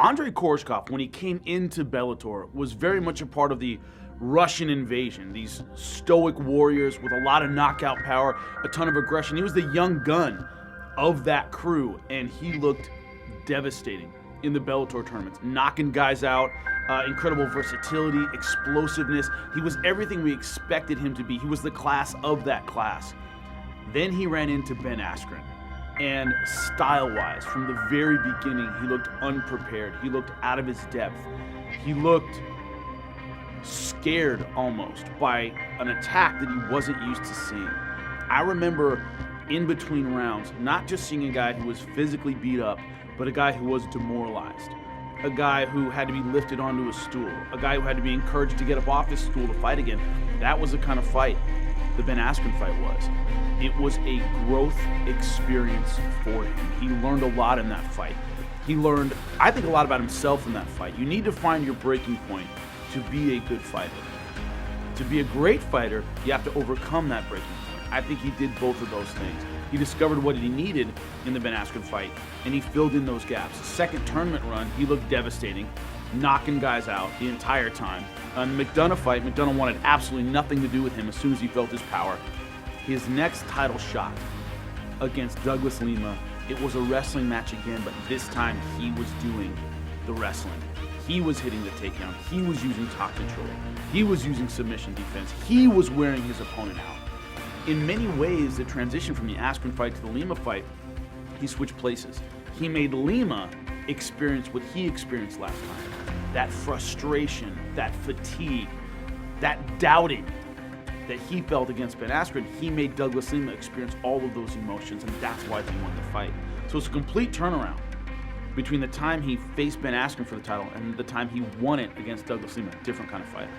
Andrey Koreshkov, when he came into Bellator, was very much a part of the Russian invasion. These stoic warriors with a lot of knockout power, a ton of aggression. He was the young gun of that crew, and he looked devastating in the Bellator tournaments, knocking guys out, incredible versatility, explosiveness. He was everything we expected him to be. He was the class of that class. Then he ran into Ben Askren, and style-wise, from the very beginning, he looked unprepared. He looked out of his depth. He looked scared almost by an attack that he wasn't used to seeing. I remember in between rounds, not just seeing a guy who was physically beat up, but a guy who was demoralized, a guy who had to be lifted onto a stool, a guy who had to be encouraged to get up off his stool to fight again. That was the kind of fight the Ben Askren fight was. It was a growth experience for him. He learned a lot in that fight. He learned, I think, a lot about himself in that fight. You need to find your breaking point to be a good fighter. To be a great fighter, you have to overcome that breaking point. I think he did both of those things. He discovered what he needed in the Ben Askren fight, and he filled in those gaps. The second tournament run, he looked devastating, knocking guys out the entire time. On the McDonough fight, McDonough wanted absolutely nothing to do with him as soon as he felt his power. His next title shot against Douglas Lima, it was a wrestling match again, but this time he was doing the wrestling. He was hitting the takedown. He was using top control. He was using submission defense. He was wearing his opponent out. In many ways, the transition from the Askren fight to the Lima fight, he switched places. He made Lima experience what he experienced last time. That frustration, that fatigue, that doubting that he felt against Ben Askren, he made Douglas Lima experience all of those emotions, and that's why he won the fight. So it's a complete turnaround between the time he faced Ben Askren for the title and the time he won it against Douglas Lima. Different kind of fight.